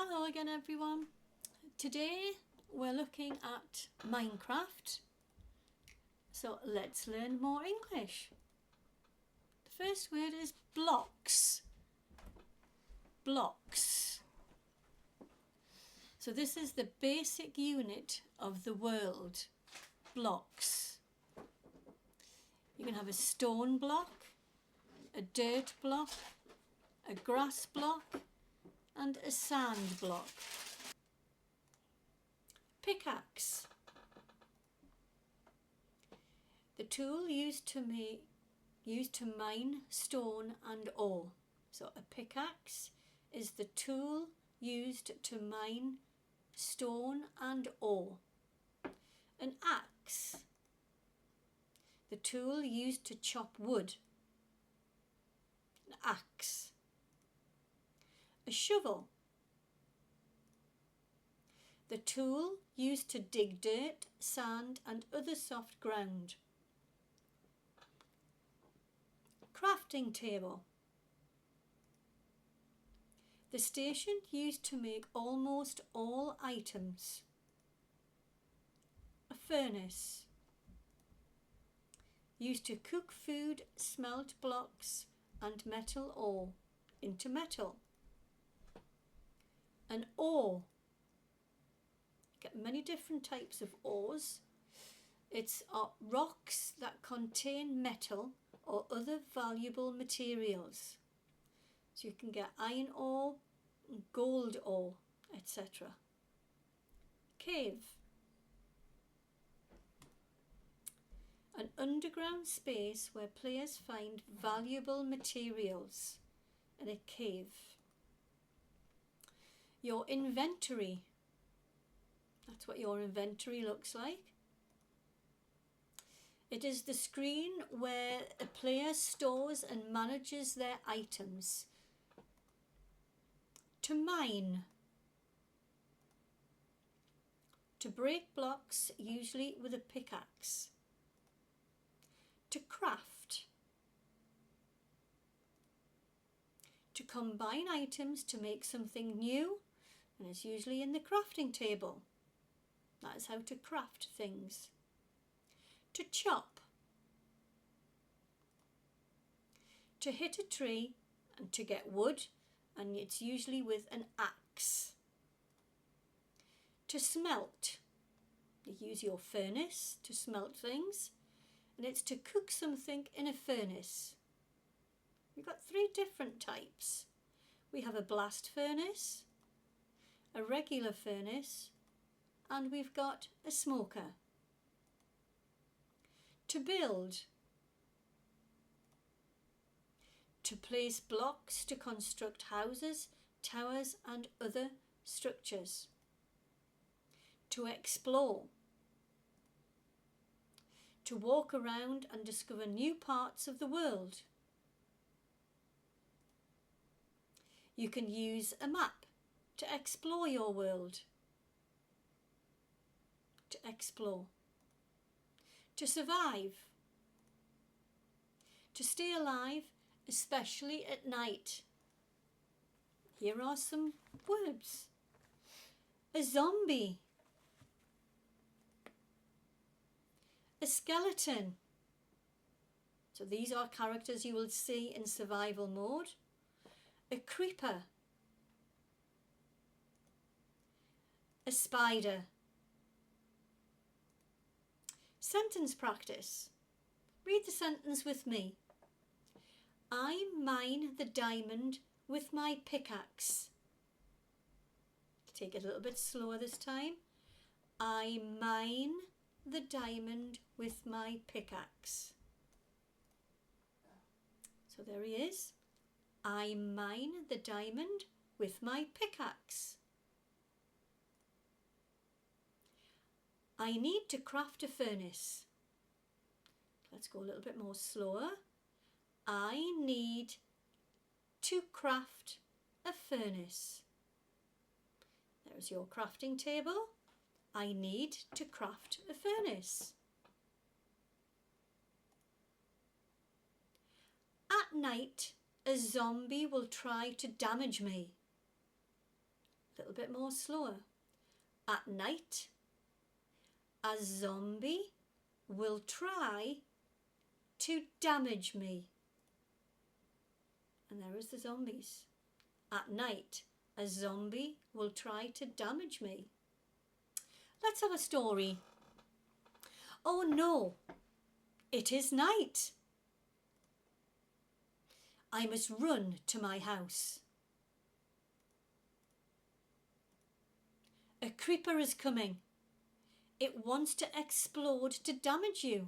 Hello again everyone. Today we're looking at Minecraft. So let's learn more English. The first word is blocks. Blocks. So this is the basic unit of the world. Blocks. You can have a stone block, a dirt block, a grass block, and a sand block. Pickaxe. The tool used to mine stone and ore. So a pickaxe is the tool used to mine stone and ore. An axe, the tool used to chop wood. An axe. A shovel, the tool used to dig dirt, sand and other soft ground. Crafting table, the station used to make almost all items. A furnace, used to cook food, smelt blocks and metal ore into metal. An ore, get many different types of ores. It's rocks that contain metal or other valuable materials. So you can get iron ore, gold ore, etc. Cave, an underground space where players find valuable materials in a cave. Your inventory, that's what your inventory looks like. It is the screen where a player stores and manages their items. To mine, to break blocks, usually with a pickaxe. To craft, to combine items to make something new, and it's usually in the crafting table. That is how to craft things. To chop, to hit a tree and to get wood, and it's usually with an axe. To smelt, you use your furnace to smelt things, and it's to cook something in a furnace. We've got three different types. We have a blast furnace, a regular furnace, and we've got a smoker. To build, to place blocks to construct houses, towers and other structures. To explore, to walk around and discover new parts of the world. You can use a map to explore your world. To explore. To survive. To stay alive, especially at night. Here are some words. A zombie. A skeleton. So these are characters you will see in survival mode. A creeper. A spider. Sentence practice. Read the sentence with me. I mine the diamond with my pickaxe. Take it a little bit slower this time. I mine the diamond with my pickaxe. So there he is. I mine the diamond with my pickaxe. I need to craft a furnace. Let's go a little bit more slower. I need to craft a furnace. There's your crafting table. I need to craft a furnace. At night, a zombie will try to damage me. A little bit more slower. At night, a zombie will try to damage me. And there is the zombies. At night, a zombie will try to damage me. Let's have a story. Oh no, it is night. I must run to my house. A creeper is coming. It wants to explode to damage you.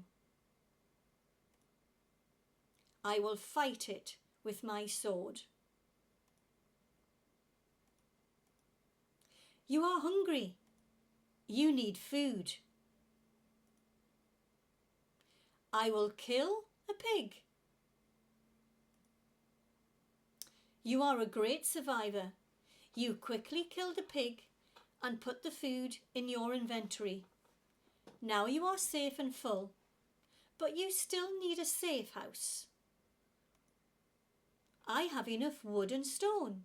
I will fight it with my sword. You are hungry. You need food. I will kill a pig. You are a great survivor. You quickly killed a pig and put the food in your inventory. Now you are safe and full, but you still need a safe house. I have enough wood and stone.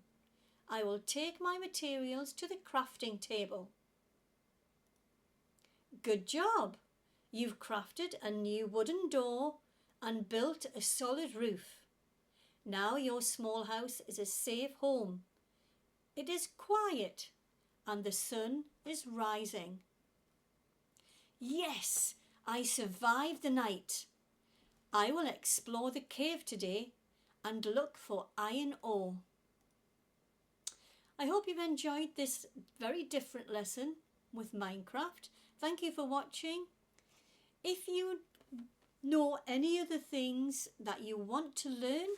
I will take my materials to the crafting table. Good job! You've crafted a new wooden door and built a solid roof. Now your small house is a safe home. It is quiet and the sun is rising. Yes, I survived the night. I will explore the cave today and look for iron ore. I hope you've enjoyed this very different lesson with Minecraft. Thank you for watching. If you know any other things that you want to learn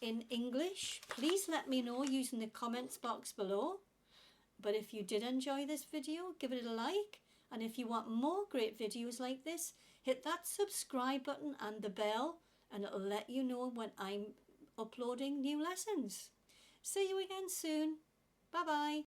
in English, please let me know using the comments box below. But if you did enjoy this video, give it a like. And if you want more great videos like this, hit that subscribe button and the bell, and it'll let you know when I'm uploading new lessons. See you again soon. Bye bye.